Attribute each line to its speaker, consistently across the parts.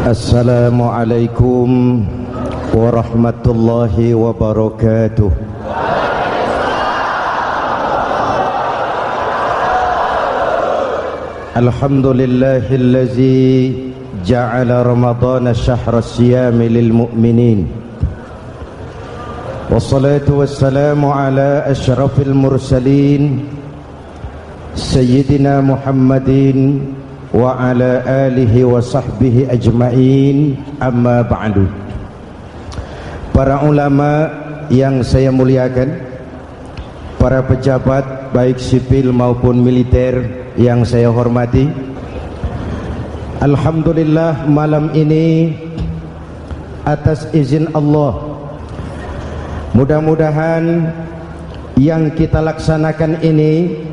Speaker 1: Assalamualaikum warahmatullahi wabarakatuh. Alhamdulillahillazi ja'ala Ramadhana syahra siyami lil mu'minin. Wassalatu wassalamu ala asyrafil mursalin Sayyidina Muhammadin wa ala alihi wa sahbihi ajma'in, amma ba'du. Para ulama yang saya muliakan, para pejabat baik sipil maupun militer yang saya hormati, alhamdulillah malam ini atas izin Allah, mudah-mudahan yang kita laksanakan ini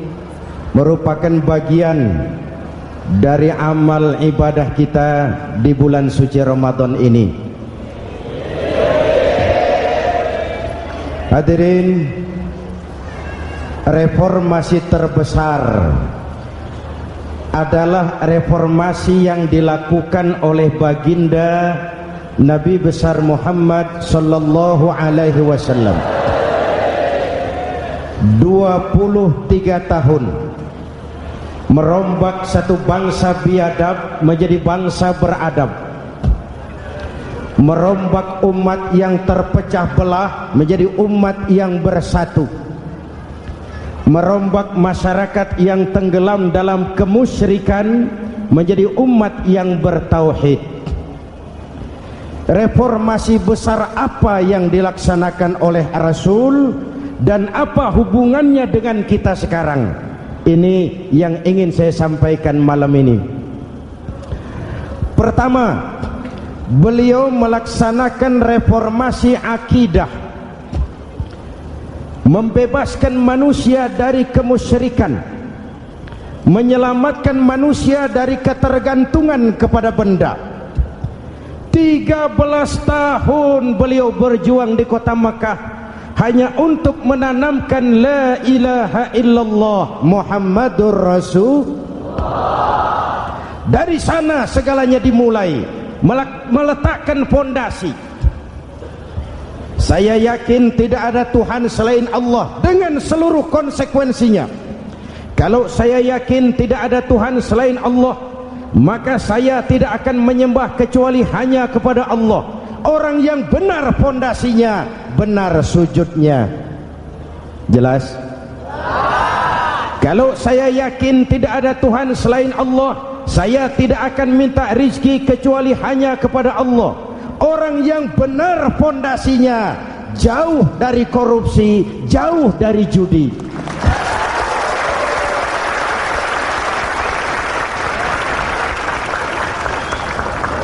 Speaker 1: merupakan bagian dari amal ibadah kita di bulan suci Ramadan ini. Hadirin, reformasi terbesar adalah reformasi yang dilakukan oleh baginda Nabi besar Muhammad sallallahu alaihi wasallam. 23 tahun merombak satu bangsa biadab menjadi bangsa beradab, merombak umat yang terpecah belah menjadi umat yang bersatu, merombak masyarakat yang tenggelam dalam kemusyrikan menjadi umat yang bertauhid. Reformasi besar apa yang dilaksanakan oleh Rasul dan apa hubungannya dengan kita sekarang? Ini yang ingin saya sampaikan malam ini. Pertama, beliau melaksanakan reformasi akidah, membebaskan manusia dari kemusyrikan, menyelamatkan manusia dari ketergantungan kepada benda. 13 tahun beliau berjuang di kota Makkah hanya untuk menanamkan la ilaha illallah Muhammadur Rasulullah. Dari sana segalanya dimulai, meletakkan fondasi. Saya yakin tidak ada Tuhan selain Allah dengan seluruh konsekuensinya. Kalau saya yakin tidak ada Tuhan selain Allah, maka saya tidak akan menyembah kecuali hanya kepada Allah. Orang yang benar fondasinya, benar sujudnya. Jelas? Kalau saya yakin tidak ada Tuhan selain Allah, saya tidak akan minta rizki kecuali hanya kepada Allah. Orang yang benar fondasinya, jauh dari korupsi, jauh dari judi.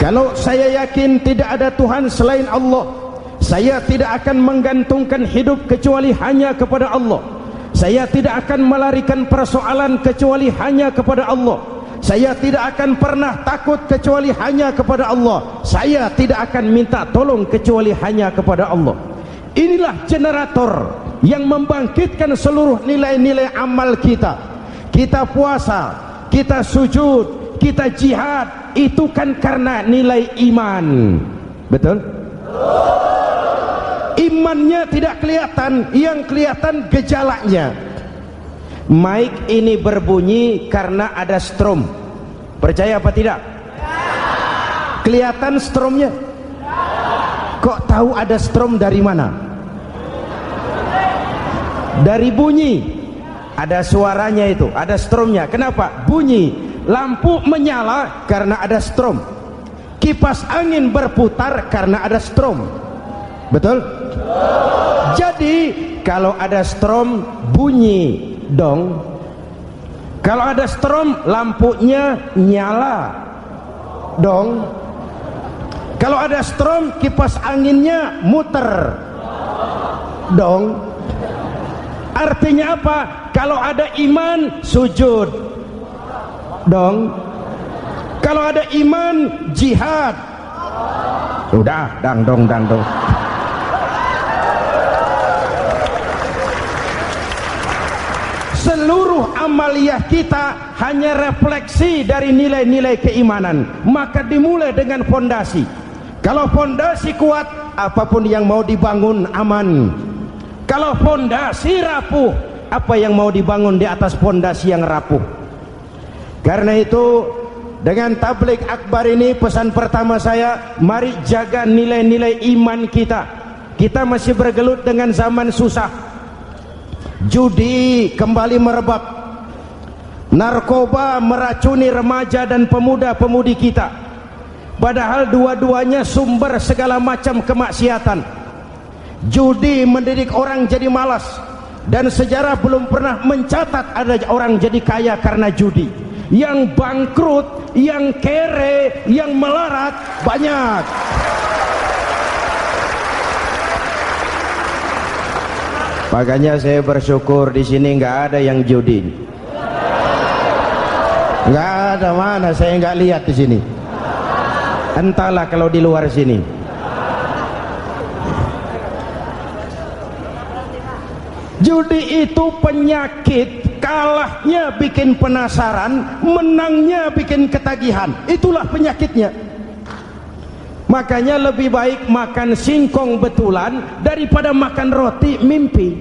Speaker 1: Kalau saya yakin tidak ada Tuhan selain Allah, saya tidak akan menggantungkan hidup kecuali hanya kepada Allah. Saya tidak akan melarikan persoalan kecuali hanya kepada Allah. Saya tidak akan pernah takut kecuali hanya kepada Allah. Saya tidak akan minta tolong kecuali hanya kepada Allah. Inilah generator yang membangkitkan seluruh nilai-nilai amal kita. Kita puasa, kita sujud, kita jihad, itu kan karena nilai iman. Betul? Imannya tidak kelihatan, yang kelihatan gejalanya. Mic ini berbunyi karena ada strom. Percaya apa tidak? Kelihatan stromnya? Kok tahu ada strom dari mana? Dari bunyi. Ada suaranya itu, ada stromnya. Kenapa? Bunyi. Lampu menyala karena ada strom. Kipas angin berputar karena ada strom. Betul? Jadi kalau ada strom bunyi dong. Kalau ada strom lampunya nyala dong. Kalau ada strom kipas anginnya muter dong. Artinya apa? Kalau ada iman sujud dong. Kalau ada iman jihad. Udah dangdong. seluruh amaliyah kita hanya refleksi dari nilai-nilai keimanan. Maka dimulai dengan fondasi. Kalau fondasi kuat, apapun yang mau dibangun aman. Kalau fondasi rapuh, apa yang mau dibangun di atas fondasi yang rapuh? Karena itu, dengan tabligh akbar ini, pesan pertama saya, mari jaga nilai-nilai iman kita. Kita masih bergelut dengan zaman susah. Judi kembali merebak, narkoba meracuni remaja dan pemuda-pemudi kita, padahal dua-duanya sumber segala macam kemaksiatan. Judi mendidik orang jadi malas, dan sejarah belum pernah mencatat ada orang jadi kaya karena judi. Yang bangkrut, yang kere, yang melarat banyak. Makanya saya bersyukur di sini nggak ada yang judi. Nggak ada, mana saya nggak lihat di sini. Entahlah kalau di luar sini. Judi itu penyakit, kalahnya bikin penasaran, menangnya bikin ketagihan. Itulah penyakitnya. Makanya lebih baik makan singkong betulan daripada makan roti mimpi.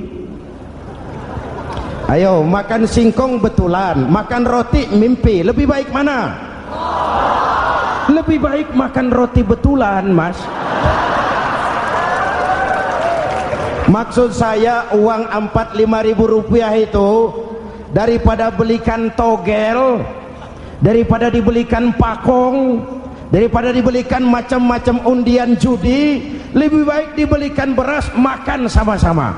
Speaker 1: Ayo, makan singkong betulan, makan roti mimpi, lebih baik mana? Lebih baik makan roti betulan, Mas. Maksud saya, uang 4-5 ribu rupiah itu daripada belikan togel, daripada dibelikan pakong, daripada dibelikan macam-macam undian judi, lebih baik dibelikan beras, makan sama-sama.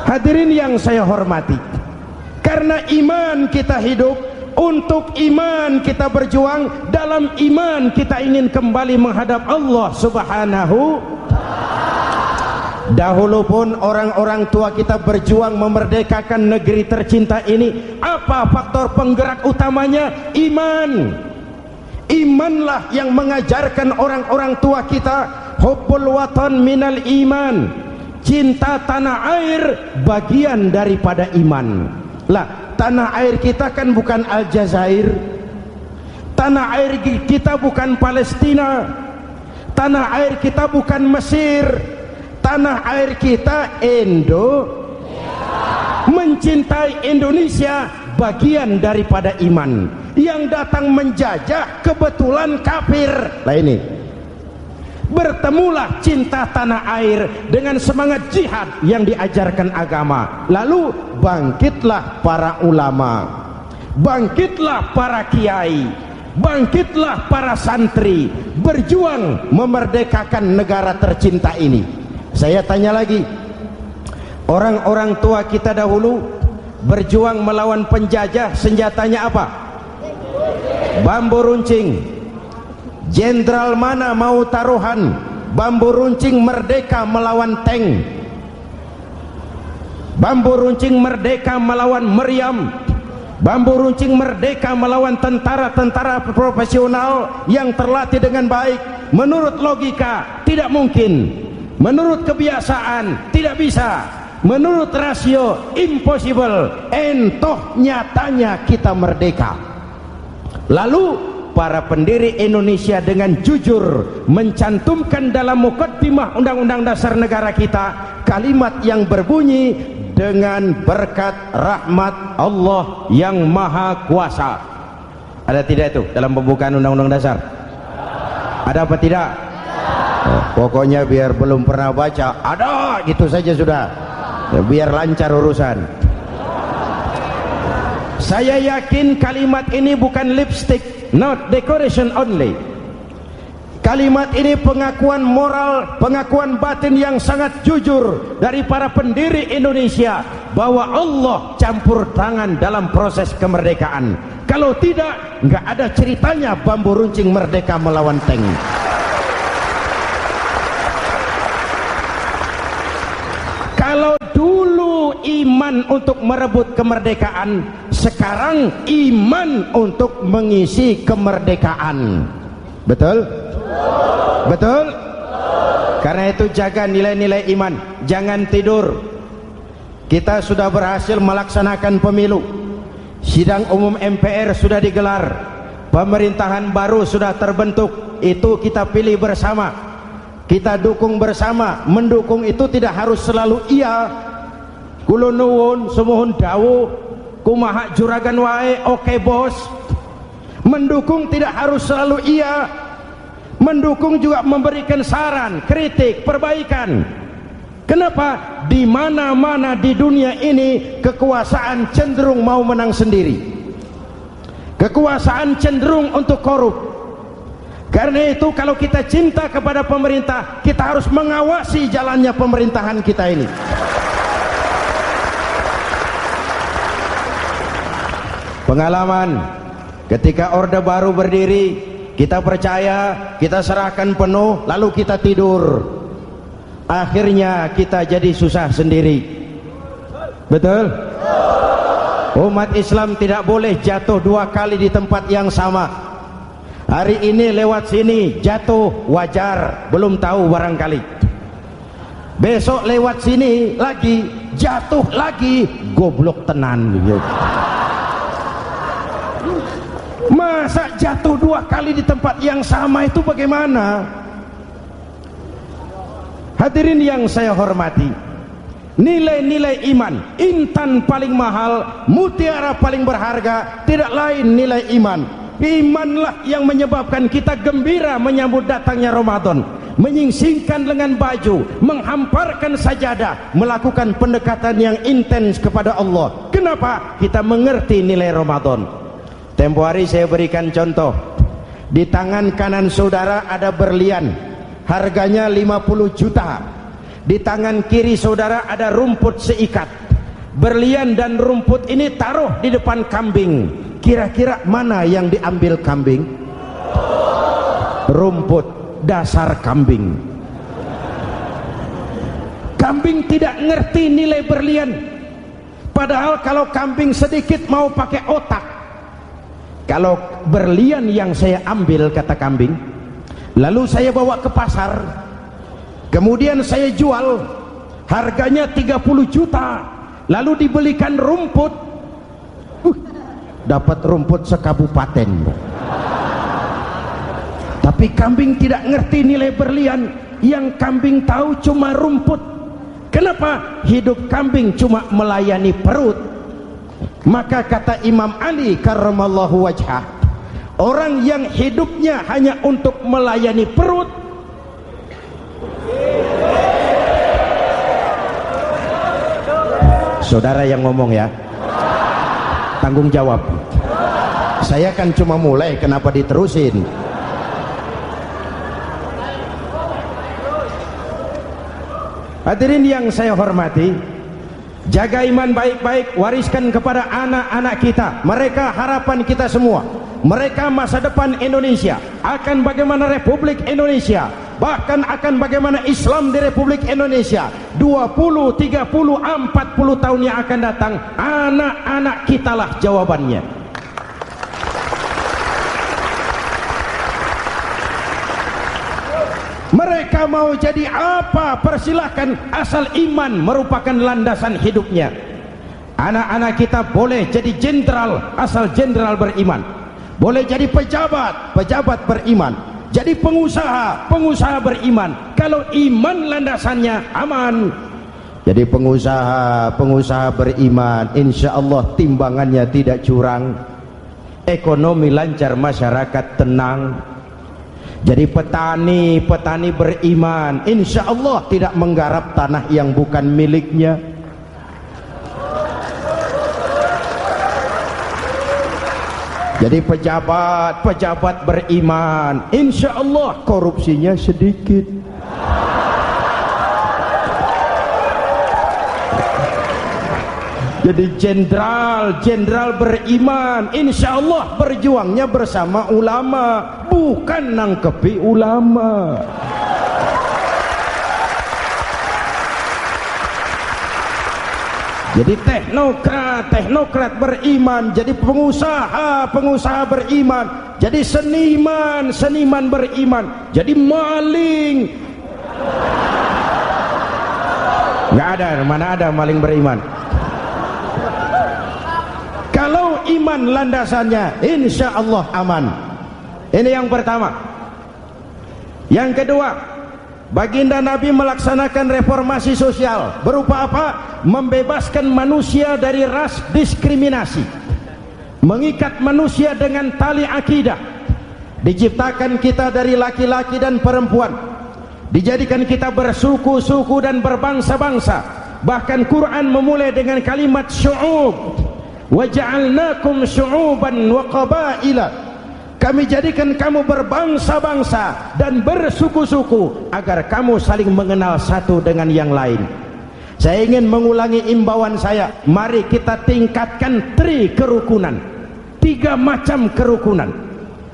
Speaker 1: Hadirin yang saya hormati, karena iman kita hidup, untuk iman kita berjuang, dalam iman kita ingin kembali menghadap Allah Subhanahu. Dahulu pun orang-orang tua kita berjuang memerdekakan negeri tercinta ini. Apa faktor penggerak utamanya? Iman. Imanlah yang mengajarkan orang-orang tua kita, hubbul watan minal iman. Cinta tanah air bagian daripada iman. Lah, tanah air kita kan bukan Aljazair. Tanah air kita bukan Palestina. Tanah air kita bukan Mesir. Tanah air kita mencintai Indonesia bagian daripada iman. Yang datang menjajah kebetulan kafir. Lah ini, bertemulah cinta tanah air dengan semangat jihad yang diajarkan agama. Lalu bangkitlah para ulama, bangkitlah para kiai, bangkitlah para santri, berjuang memerdekakan negara tercinta ini. Saya tanya lagi, orang-orang tua kita dahulu berjuang melawan penjajah, senjatanya apa? Bambu runcing. Jenderal mana mau taruhan bambu runcing merdeka melawan tank? Bambu runcing merdeka melawan meriam. Bambu runcing merdeka melawan tentara-tentara profesional yang terlatih dengan baik. Menurut logika tidak mungkin. Menurut kebiasaan tidak bisa. Menurut rasio impossible. Entoh nyatanya kita merdeka. Lalu para pendiri Indonesia dengan jujur mencantumkan dalam mukaddimah Undang-Undang Dasar Negara kita kalimat yang berbunyi, dengan berkat rahmat Allah yang Maha Kuasa. Ada tidak itu dalam pembukaan Undang-Undang Dasar? Ada apa tidak? Pokoknya biar belum pernah baca, ada gitu saja sudah, biar lancar urusan. Saya yakin kalimat ini bukan lipstick, not decoration only. Kalimat ini pengakuan moral, pengakuan batin yang sangat jujur dari para pendiri Indonesia bahwa Allah campur tangan dalam proses kemerdekaan. Kalau tidak, nggak ada ceritanya bambu runcing merdeka melawan tank. Kalau dulu iman untuk merebut kemerdekaan, sekarang iman untuk mengisi kemerdekaan. Betul? Betul? Karena itu jaga nilai-nilai iman, jangan tidur. kita sudah berhasil melaksanakan pemilu, sidang umum MPR sudah digelar, pemerintahan baru sudah terbentuk. Itu kita pilih bersama, kita dukung bersama. Mendukung itu tidak harus selalu iya, kula nuwun sumuhun dawuh kumaha juragan wae oke bos. Mendukung tidak harus selalu iya, mendukung juga memberikan saran, kritik, perbaikan. Kenapa? Di mana-mana di dunia ini kekuasaan cenderung mau menang sendiri, kekuasaan cenderung untuk korup. Karena itu kalau kita cinta kepada pemerintah, kita harus mengawasi jalannya pemerintahan kita ini. Pengalaman ketika Orde Baru berdiri, kita percaya, kita serahkan penuh, lalu kita tidur. Akhirnya kita jadi susah sendiri. Betul? Umat Islam tidak boleh jatuh dua kali di tempat yang sama. Hari ini lewat sini jatuh wajar, belum tahu barangkali. Besok lewat sini lagi jatuh lagi, goblok tenan. Masa jatuh dua kali di tempat yang sama itu bagaimana? Hadirin yang saya hormati, nilai-nilai iman, intan paling mahal, mutiara paling berharga, tidak lain nilai iman. Imanlah yang menyebabkan kita gembira menyambut datangnya Ramadan, menyingsingkan lengan baju, menghamparkan sajadah, melakukan pendekatan yang intens kepada Allah. Kenapa? Kita mengerti nilai Ramadan. Tempo hari saya berikan contoh. Di tangan kanan saudara ada berlian, harganya 50 juta. Di tangan kiri saudara ada rumput seikat. Berlian dan rumput ini taruh di depan kambing. Kira-kira mana yang diambil kambing? Rumput, dasar kambing. Kambing tidak ngerti nilai berlian. Padahal kalau kambing sedikit mau pakai otak. Kalau berlian yang saya ambil, kata kambing, lalu saya bawa ke pasar, kemudian saya jual, harganya 30 juta, lalu dibelikan rumput, dapat rumput sekabupaten. Tapi kambing tidak ngerti nilai berlian. Yang kambing tahu cuma rumput. Kenapa? Hidup kambing cuma melayani perut. Maka kata Imam Ali karramallahu wajhah, orang yang hidupnya hanya untuk melayani perut, saudara yang ngomong ya, tanggung jawab. Saya kan cuma mulai, kenapa diterusin? Hadirin yang saya hormati, jaga iman baik-baik, wariskan kepada anak-anak kita. Mereka harapan kita semua, mereka masa depan Indonesia. Akan bagaimana Republik Indonesia, bahkan akan bagaimana Islam di Republik Indonesia 20, 30, 40 tahun yang akan datang. Anak-anak kitalah jawabannya. Mereka mau jadi apa, persilahkan, asal iman merupakan landasan hidupnya. Anak-anak kita boleh jadi jenderal asal jenderal beriman, boleh jadi pejabat, pejabat beriman, jadi pengusaha, pengusaha beriman. Kalau iman landasannya aman. Jadi pengusaha, pengusaha beriman, insya Allah timbangannya tidak curang, ekonomi lancar, masyarakat tenang. Jadi petani, petani beriman, insya Allah tidak menggarap tanah yang bukan miliknya. Jadi pejabat, pejabat beriman, insya Allah korupsinya sedikit. Jadi jenderal, jenderal beriman, insya Allah berjuangnya bersama ulama, bukan nangkepi ulama. Jadi teknokrat, teknokrat beriman, jadi pengusaha, pengusaha beriman, jadi seniman, seniman beriman, jadi maling. Nggak ada, mana ada maling beriman. iman landasannya, insya Allah aman. Ini yang pertama. Yang kedua, baginda Nabi melaksanakan reformasi sosial. Berupa apa? Membebaskan manusia dari ras diskriminasi, mengikat manusia dengan tali akidah. Diciptakan kita dari laki-laki dan perempuan, dijadikan kita bersuku-suku dan berbangsa-bangsa. Bahkan Quran memulai dengan kalimat syu'ub, wa ja'alnakum syu'uban wa qabaila. Kami jadikan kamu berbangsa-bangsa dan bersuku-suku agar kamu saling mengenal satu dengan yang lain. Saya ingin mengulangi imbauan saya, mari kita tingkatkan kerukunan, 3 macam kerukunan.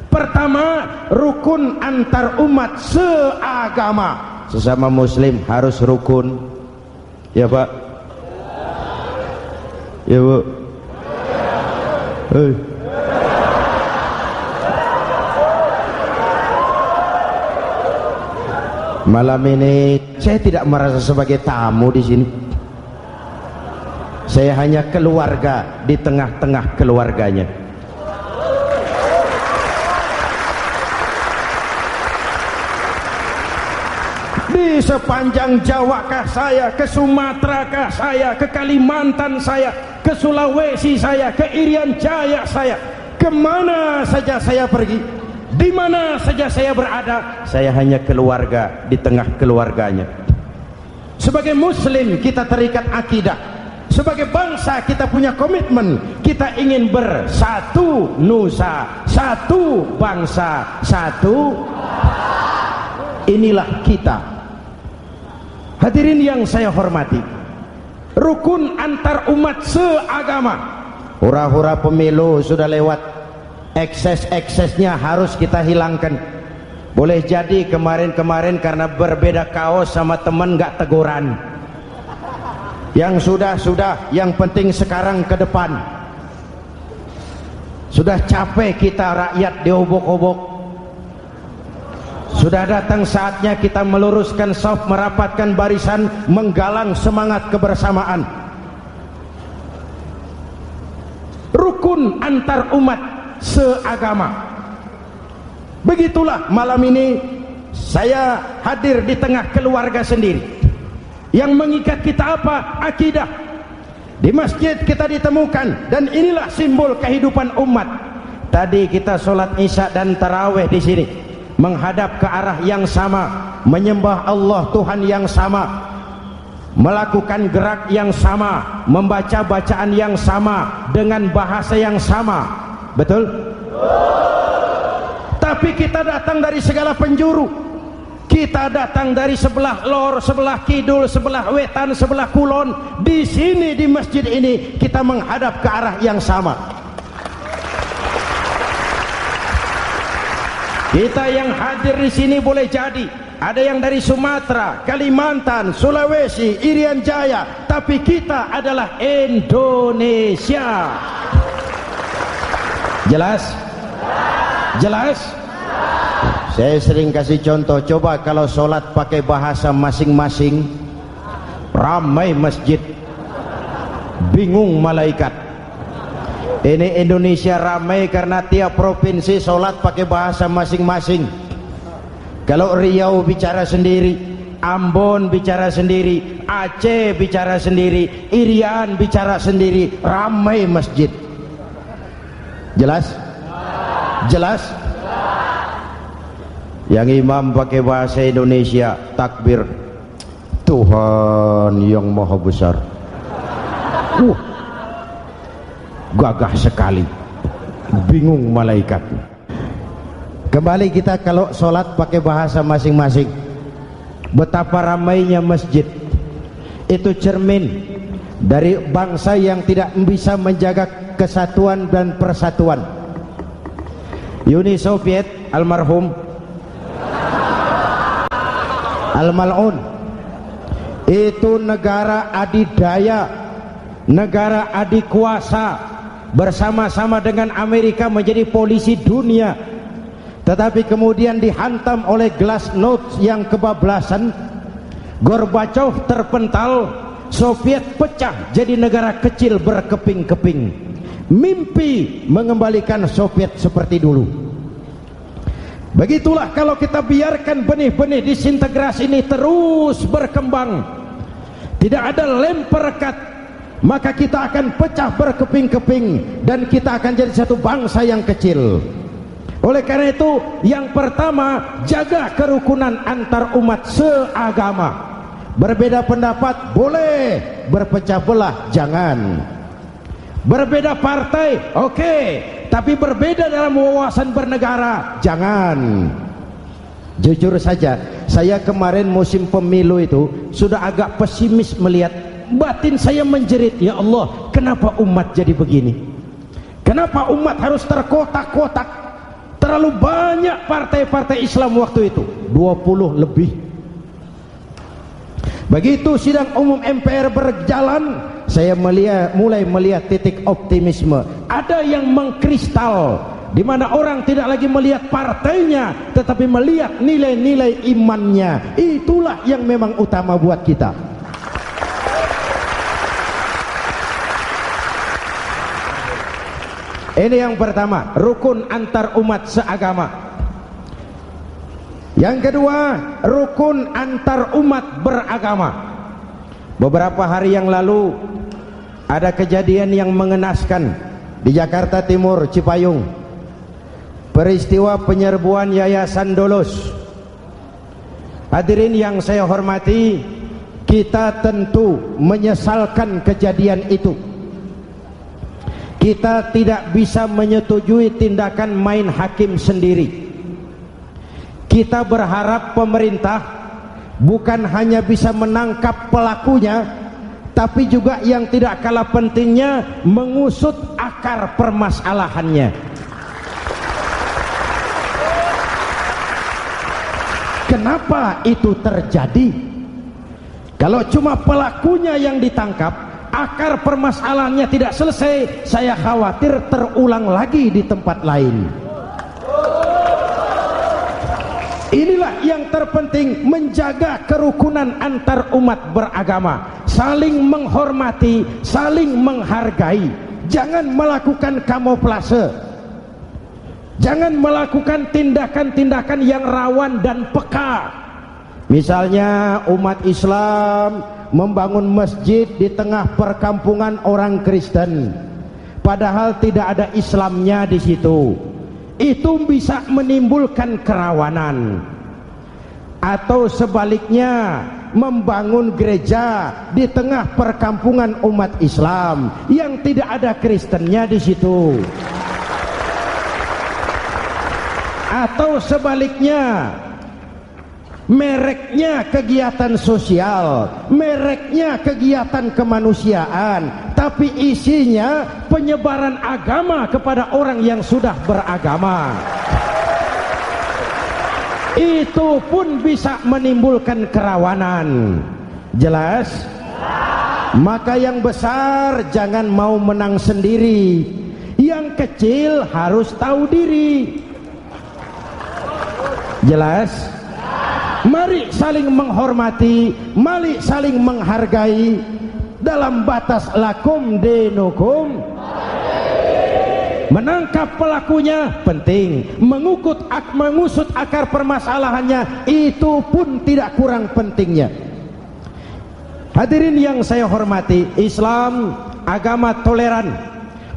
Speaker 1: Pertama, rukun antar umat seagama. Sesama muslim harus rukun. Ya Pak? Ya Bu? Malam ini saya tidak merasa sebagai tamu di sini. Saya hanya keluarga di tengah-tengah keluarganya. Di sepanjang Jawa kah saya, ke Sumatera kah saya, ke Kalimantan saya, ke Sulawesi saya, ke Irian Jaya saya, kemana saja saya pergi, di mana saja saya berada, saya hanya keluarga di tengah keluarganya. Sebagai muslim kita terikat akidah, sebagai bangsa kita punya komitmen, kita ingin bersatu nusa, satu bangsa, satu. Inilah kita. Hadirin yang saya hormati, rukun antar umat seagama. Hura-hura pemilu sudah lewat, ekses-eksesnya harus kita hilangkan. Boleh jadi kemarin-kemarin karena berbeda kaos sama teman gak teguran. Yang sudah-sudah, yang penting sekarang ke depan. Sudah capek kita rakyat diobok-obok. Sudah datang saatnya kita meluruskan saf, merapatkan barisan, menggalang semangat kebersamaan. Rukun antar umat seagama. Begitulah malam ini saya hadir di tengah keluarga sendiri. Yang mengikat kita apa? Akidah. Di masjid kita ditemukan, dan inilah simbol kehidupan umat. Tadi kita sholat isya dan tarawih di sini, menghadap ke arah yang sama, menyembah Allah Tuhan yang sama, melakukan gerak yang sama, membaca bacaan yang sama, dengan bahasa yang sama. Betul? Tapi kita datang dari segala penjuru. Kita datang dari sebelah lor, sebelah kidul, sebelah wetan, sebelah kulon. Di sini di masjid ini kita menghadap ke arah yang sama. Kita yang hadir di sini boleh jadi ada yang dari Sumatera, Kalimantan, Sulawesi, Irian Jaya, tapi kita adalah Indonesia. Jelas? Jelas? Saya sering kasih contoh, coba kalau sholat pakai bahasa masing-masing, ramai masjid, bingung malaikat. Ini Indonesia ramai karena tiap provinsi sholat pakai bahasa masing-masing. Kalau Riau bicara sendiri, Ambon bicara sendiri, Aceh bicara sendiri, Irian bicara sendiri, ramai masjid. Jelas? Jelas? Yang imam pakai bahasa Indonesia, takbir, Tuhan yang maha besar. Gagah sekali, bingung malaikat. Kembali kita kalau sholat pakai bahasa masing-masing. Betapa ramainya masjid. Itu cermin dari bangsa yang tidak bisa menjaga kesatuan dan persatuan. Uni Soviet almarhum, al-mal'un, itu negara adidaya, negara adikuasa, bersama-sama dengan Amerika menjadi polisi dunia. Tetapi kemudian dihantam oleh glasnost yang kebablasan, Gorbachev terpental, Soviet pecah jadi negara kecil berkeping-keping. mimpi mengembalikan Soviet seperti dulu. Begitulah kalau kita biarkan benih-benih disintegrasi ini terus berkembang, tidak ada lem perekat, maka kita akan pecah berkeping-keping dan kita akan jadi satu bangsa yang kecil. Oleh karena itu, yang pertama, jaga kerukunan antar umat seagama. Berbeda pendapat boleh, berpecah belah jangan. Berbeda partai oke, tapi berbeda dalam wawasan bernegara jangan. Jujur saja, saya kemarin musim pemilu itu sudah agak pesimis melihat, batin saya menjerit, ya Allah, kenapa umat jadi begini? Kenapa umat harus terkotak-kotak? Terlalu banyak partai-partai Islam waktu itu, 20 lebih. Begitu sidang umum MPR berjalan, saya mulai melihat titik optimisme. Ada yang mengkristal, di mana orang tidak lagi melihat partainya, tetapi melihat nilai-nilai imannya. Itulah yang memang utama buat kita. Ini yang pertama, rukun antar umat seagama. Yang kedua, rukun antar umat beragama. Beberapa hari yang lalu ada kejadian yang mengenaskan di Jakarta Timur, Cipayung. Peristiwa penyerbuan Yayasan Dolos. Hadirin yang saya hormati, kita tentu menyesalkan kejadian itu. Kita tidak bisa menyetujui tindakan main hakim sendiri. Kita berharap pemerintah bukan hanya bisa menangkap pelakunya, tapi juga yang tidak kalah pentingnya mengusut akar permasalahannya. Kenapa itu terjadi? Kalau cuma pelakunya yang ditangkap, akar permasalahannya tidak selesai, saya khawatir terulang lagi di tempat lain. Inilah yang terpenting, menjaga kerukunan antar umat beragama, saling menghormati, saling menghargai. Jangan melakukan kamuflase, jangan melakukan tindakan-tindakan yang rawan dan peka. Misalnya umat Islam membangun masjid di tengah perkampungan orang Kristen, padahal tidak ada Islamnya di situ. Itu bisa menimbulkan kerawanan. Atau sebaliknya, membangun gereja di tengah perkampungan umat Islam yang tidak ada Kristennya di situ. Atau sebaliknya, mereknya kegiatan sosial, mereknya kegiatan kemanusiaan, tapi isinya penyebaran agama kepada orang yang sudah beragama. Itu pun bisa menimbulkan kerawanan. Jelas? Maka yang besar jangan mau menang sendiri, yang kecil harus tahu diri. Jelas? Mari saling menghormati, mari saling menghargai dalam batas lakum dinukum. Menangkap pelakunya penting, mengusut akar permasalahannya itu pun tidak kurang pentingnya. Hadirin yang saya hormati, Islam agama toleran,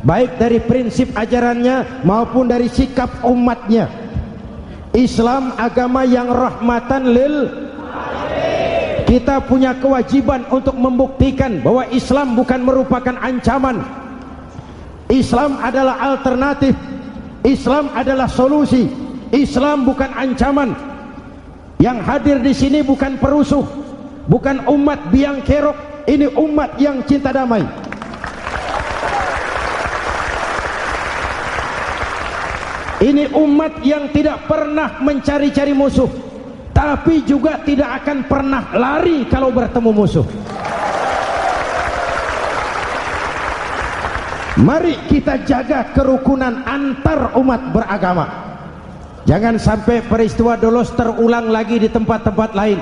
Speaker 1: baik dari prinsip ajarannya maupun dari sikap umatnya. Islam agama yang rahmatan lil alamin. Kita punya kewajiban untuk membuktikan bahwa Islam bukan merupakan ancaman. Islam adalah alternatif. Islam adalah solusi. Islam bukan ancaman. Yang hadir di sini bukan perusuh, bukan umat biang kerok. Ini umat yang cinta damai. Ini umat yang tidak pernah mencari-cari musuh, tapi juga tidak akan pernah lari kalau bertemu musuh. Mari kita jaga kerukunan antar umat beragama. Jangan sampai peristiwa Dolos terulang lagi di tempat-tempat lain.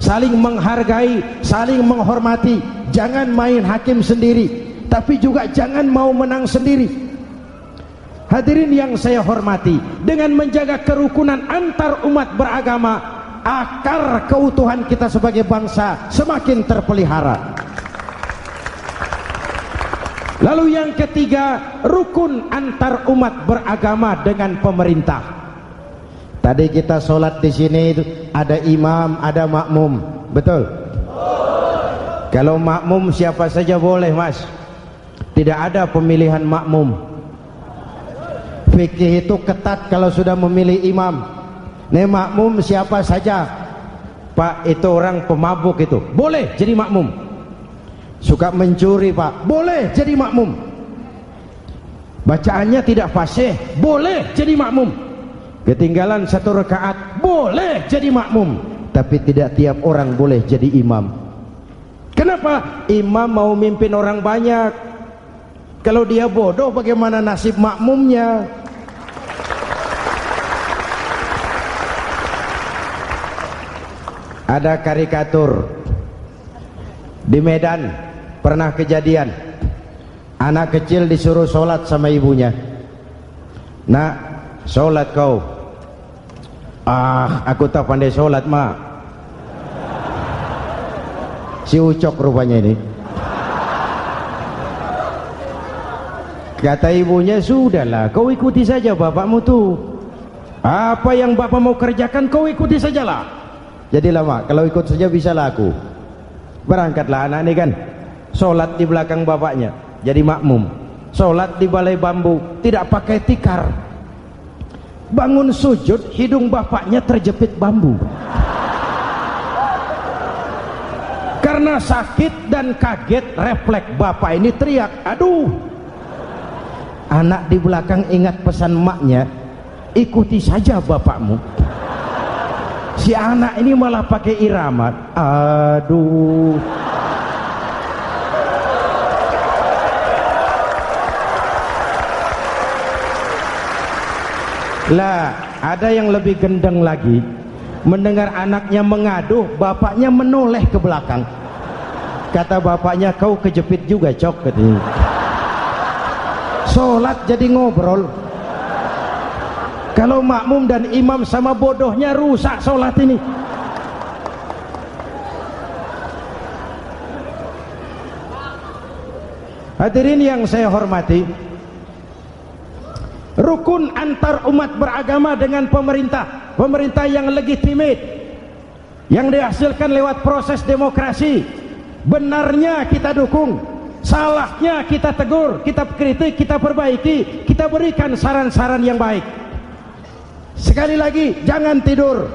Speaker 1: Saling menghargai, saling menghormati. Jangan main hakim sendiri, tapi juga jangan mau menang sendiri. Hadirin yang saya hormati, dengan menjaga kerukunan antar umat beragama, akar keutuhan kita sebagai bangsa semakin terpelihara. Lalu yang ketiga, rukun antar umat beragama dengan pemerintah. Tadi kita sholat di sini ada imam, ada makmum, betul? Kalau makmum siapa saja boleh, Mas. Tidak ada pemilihan makmum. Fikih itu ketat kalau sudah memilih imam. Nih makmum siapa saja. Pak, itu orang pemabuk itu, boleh jadi makmum. Suka mencuri, Pak, boleh jadi makmum. Bacaannya tidak fasih, boleh jadi makmum. Ketinggalan 1 rakaat, boleh jadi makmum. Tapi tidak tiap orang boleh jadi imam. Kenapa? Imam mau mimpin orang banyak. Kalau dia bodoh, bagaimana nasib makmumnya? Ada karikatur di Medan, pernah kejadian anak kecil disuruh sholat sama ibunya. Nak, sholat kau. Aku tak pandai sholat, mak. Si Ucok rupanya ini. Kata ibunya, sudahlah, kau ikuti saja bapakmu tuh. Apa yang bapak mau kerjakan, kau ikuti sajalah. Jadi lama, kalau ikut saja bisa laku. Berangkatlah anak ini kan, sholat di belakang bapaknya, jadi makmum. Sholat di balai bambu, tidak pakai tikar. Bangun sujud, hidung bapaknya terjepit bambu. Karena sakit dan kaget, refleks bapak ini teriak, aduh. Anak di belakang ingat pesan maknya, ikuti saja bapakmu. Si anak ini malah pakai irama, aduh. Lah, ada yang lebih gendeng lagi. Mendengar anaknya mengadu, bapaknya menoleh ke belakang. Kata bapaknya, kau kejepit juga, Cok, katanya. Sholat jadi ngobrol. Kalau makmum dan imam sama bodohnya, rusak sholat ini. Hadirin yang saya hormati, rukun antar umat beragama dengan pemerintah, pemerintah yang legitimate, yang dihasilkan lewat proses demokrasi. Benarnya kita dukung, salahnya kita tegur, kita kritik, kita perbaiki, kita berikan saran-saran yang baik. Sekali lagi, jangan tidur.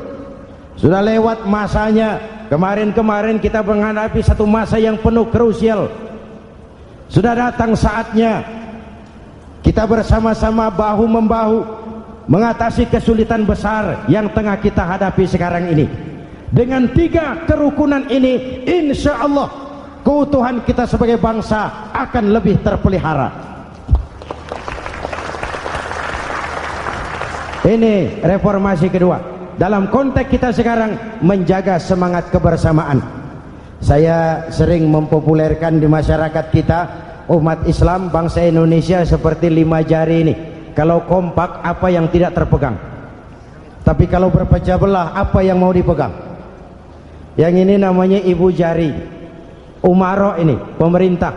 Speaker 1: Sudah lewat masanya. Kemarin-kemarin kita menghadapi satu masa yang penuh krusial. Sudah datang saatnya kita bersama-sama bahu-membahu mengatasi kesulitan besar yang tengah kita hadapi sekarang ini. Dengan 3 kerukunan ini, insya Allah keutuhan kita sebagai bangsa akan lebih terpelihara. Ini reformasi kedua. Dalam konteks kita sekarang, menjaga semangat kebersamaan. Saya sering mempopulerkan di masyarakat kita, umat Islam bangsa Indonesia seperti 5 jari ini. Kalau kompak, apa yang tidak terpegang? Tapi kalau berpecah belah, apa yang mau dipegang? Yang ini namanya ibu jari. Umarok ini, pemerintah.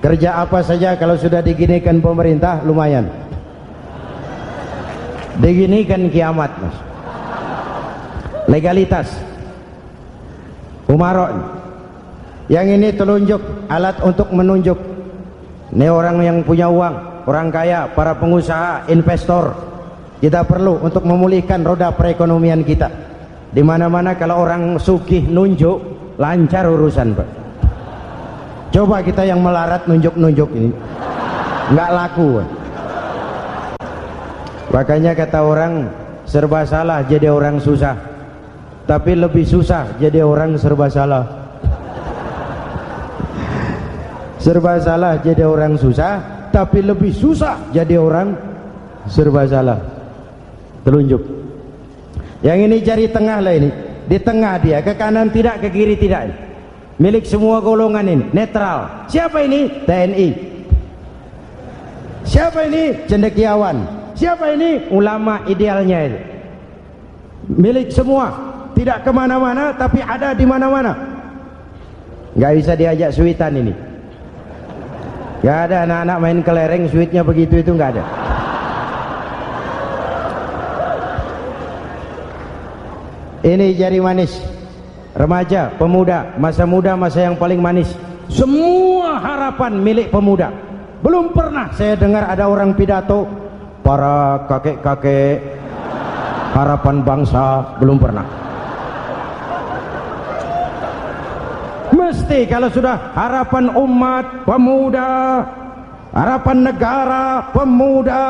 Speaker 1: Kerja apa saja kalau sudah diginikan pemerintah, lumayan. Diginikan kiamat, Mas. Legalitas. Umarok. Yang ini telunjuk, alat untuk menunjuk. Ini orang yang punya uang, orang kaya, para pengusaha, investor. Kita perlu untuk memulihkan roda perekonomian kita. Di mana-mana kalau orang sugih nunjuk, lancar urusan, Pak. Coba kita yang melarat nunjuk-nunjuk ini, nggak laku, Pak. Makanya kata orang, serba salah jadi orang susah, tapi lebih susah jadi orang serba salah. Serba salah jadi orang susah, tapi lebih susah jadi orang serba salah. Telunjuk. Yang ini jari tengah lah ini, di tengah dia, ke kanan tidak, ke kiri tidak. milik semua golongan ini, netral. Siapa ini? TNI. Siapa ini? Cendekiawan. Siapa ini? Ulama idealnya itu. Milik semua, tidak kemana-mana tapi ada di mana-mana. Nggak bisa diajak suitan ini. Nggak ada anak-anak main kelereng suitnya begitu, itu nggak ada. Ini jari manis remaja, pemuda, masa muda, masa yang paling manis. Semua harapan milik pemuda. Belum pernah saya dengar ada orang pidato para kakek-kakek harapan bangsa, belum pernah. Mesti kalau sudah harapan umat, pemuda, harapan negara, pemuda,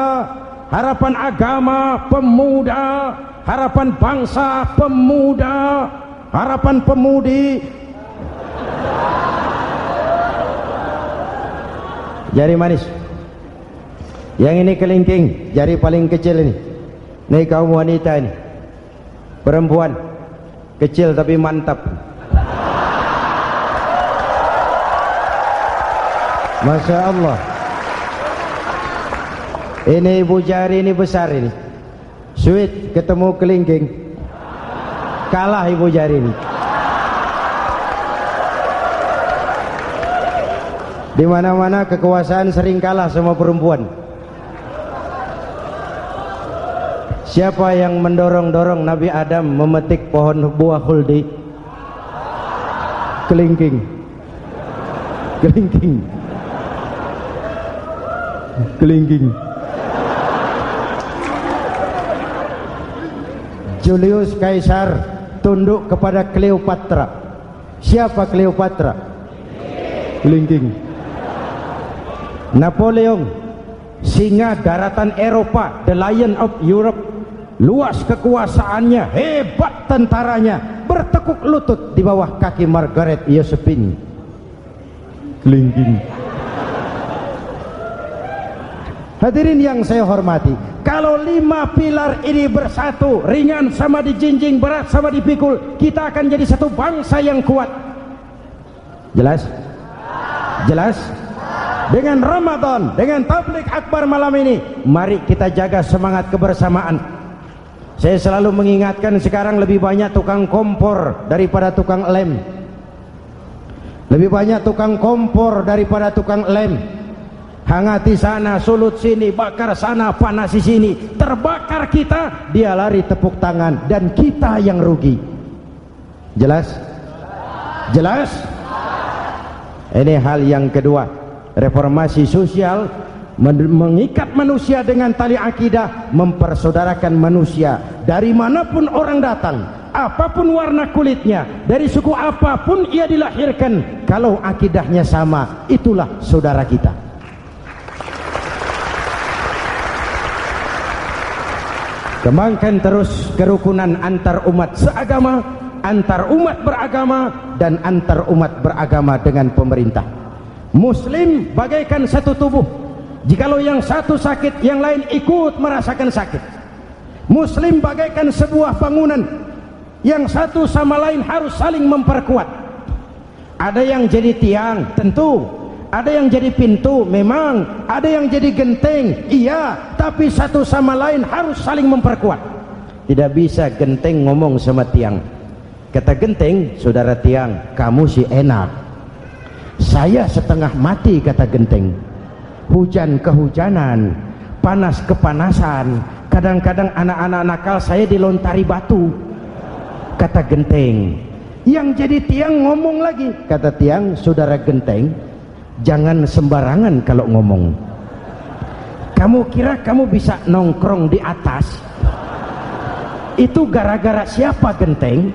Speaker 1: harapan agama, pemuda, harapan bangsa, pemuda, harapan pemudi. Jari manis. Yang ini kelingking, jari paling kecil ini. Ini kaum wanita ini. Perempuan kecil tapi mantap. Masya Allah. Ini ibu jari ini besar ini. Sweet ketemu kelingking, kalah ibu jari ini. Di mana-mana kekuasaan sering kalah sama perempuan. Siapa yang mendorong-dorong Nabi Adam memetik pohon buah khuldi? Kelingking. Kelingking. Kelingking. Julius Caesar tunduk kepada Cleopatra. Siapa Cleopatra? Kelingking. Napoleon, singa daratan Eropa, the lion of Europe, luas kekuasaannya, hebat tentaranya, bertekuk lutut di bawah kaki Margaret Josephine. Kelingking. Hadirin yang saya hormati, kalau 5 pilar ini bersatu, ringan sama dijinjing, berat sama dipikul, kita akan jadi satu bangsa yang kuat. Jelas? Jelas? Dengan Ramadan, dengan tabligh akbar malam ini, mari kita jaga semangat kebersamaan. Saya selalu mengingatkan, sekarang lebih banyak tukang kompor daripada tukang lem. Lebih banyak tukang kompor daripada tukang lem. Hangati sana, sulut sini, bakar sana, panasi sini. Terbakar kita, dia lari tepuk tangan, dan kita yang rugi. Jelas? Jelas? Ini hal yang kedua. Reformasi sosial mengikat manusia dengan tali akidah, mempersaudarakan manusia dari manapun orang datang, apapun warna kulitnya, dari suku apapun ia dilahirkan, kalau akidahnya sama, itulah saudara kita. Kembangkan terus kerukunan antar umat seagama, antar umat beragama, dan antar umat beragama dengan pemerintah. Muslim bagaikan satu tubuh. Jikalau yang satu sakit, yang lain ikut merasakan sakit. Muslim bagaikan sebuah bangunan, yang satu sama lain harus saling memperkuat. Ada yang jadi tiang, tentu. Ada yang jadi pintu, memang. Ada yang jadi genteng, iya. Tapi satu sama lain harus saling memperkuat. Tidak bisa genteng ngomong sama tiang. Kata genteng, saudara tiang, kamu sih enak, saya setengah mati, kata genteng. Hujan kehujanan, panas kepanasan, kadang-kadang anak-anak nakal saya dilontari batu, kata genteng. Yang jadi tiang ngomong lagi, kata tiang, saudara genteng, jangan sembarangan kalau ngomong. Kamu kira kamu bisa nongkrong di atas? Itu gara-gara siapa, genteng?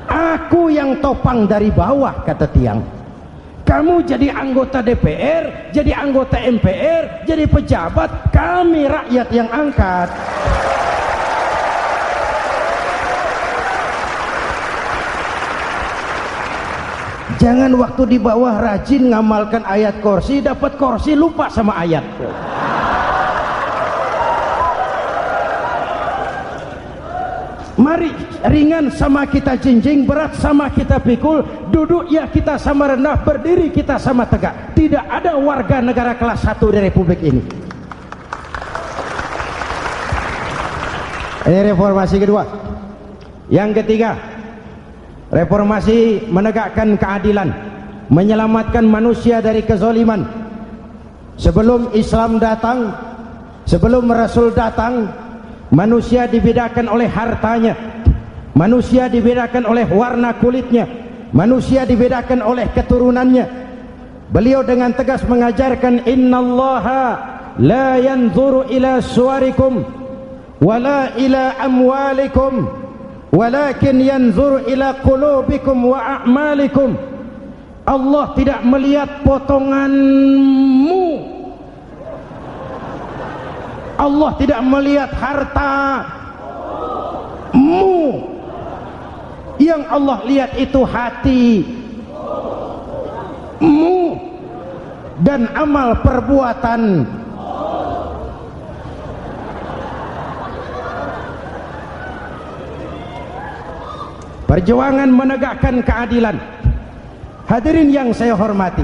Speaker 1: Aku yang topang dari bawah, kata tiang. Kamu jadi anggota DPR, jadi anggota MPR, jadi pejabat, kami rakyat yang angkat. Jangan waktu di bawah rajin ngamalkan ayat kursi, dapat kursi lupa sama ayat. Mari ringan sama kita jinjing, berat sama kita pikul, duduk ya kita sama rendah, berdiri kita sama tegak. Tidak ada warga negara kelas 1 di Republik ini. Ini reformasi kedua. Yang ketiga, reformasi menegakkan keadilan, menyelamatkan manusia dari kezaliman. Sebelum Islam datang, sebelum Rasul datang, manusia dibedakan oleh hartanya, manusia dibedakan oleh warna kulitnya, manusia dibedakan oleh keturunannya. Beliau dengan tegas mengajarkan, innallaha la yanzuru ila suwarikum wala ila amwalikum walakin yanzuru ila qulubikum wa a'malikum. Allah tidak melihat potonganmu, Allah tidak melihat hartamu. Yang Allah lihat itu hatimu dan amal perbuatan. Perjuangan menegakkan keadilan. Hadirin yang saya hormati,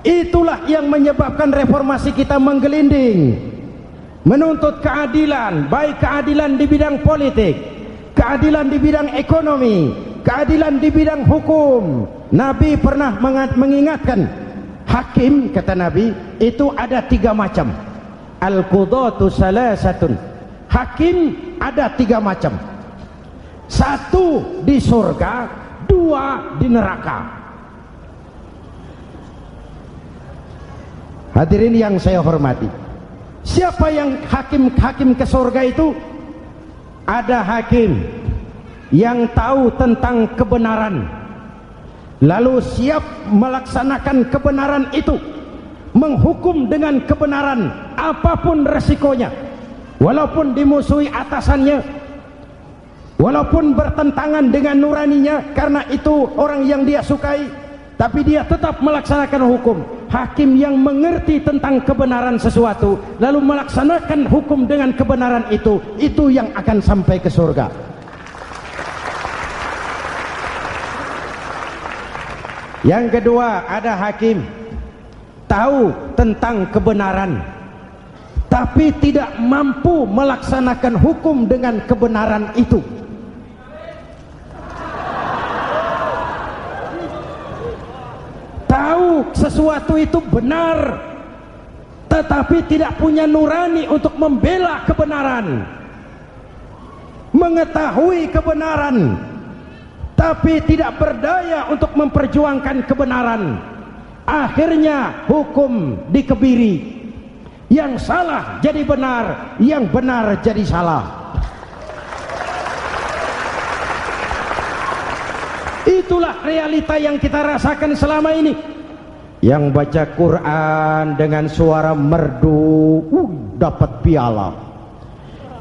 Speaker 1: itulah yang menyebabkan reformasi kita menggelinding, menuntut keadilan, baik keadilan di bidang politik, keadilan di bidang ekonomi, keadilan di bidang hukum. Nabi pernah mengingatkan, hakim, kata Nabi, itu ada 3 macam. Al-qudatu salasatun. Hakim ada 3 macam. 1 di surga, 2 di neraka. Hadirin yang saya hormati, siapa yang hakim ke surga itu? Ada hakim yang tahu tentang kebenaran, lalu siap melaksanakan kebenaran itu, menghukum dengan kebenaran apapun resikonya, walaupun dimusuhi atasannya, walaupun bertentangan dengan nuraninya, karena itu orang yang dia sukai, tapi dia tetap melaksanakan hukum. Hakim yang mengerti tentang kebenaran sesuatu lalu melaksanakan hukum dengan kebenaran itu yang akan sampai ke surga. Yang kedua, ada hakim tahu tentang kebenaran tapi tidak mampu melaksanakan hukum dengan kebenaran itu. Tahu sesuatu itu benar tetapi tidak punya nurani untuk membela kebenaran, mengetahui kebenaran tapi tidak berdaya untuk memperjuangkan kebenaran. Akhirnya hukum dikebiri, yang salah jadi benar, yang benar jadi salah. Itulah realita yang kita rasakan selama ini. Yang baca Quran dengan suara merdu dapat piala,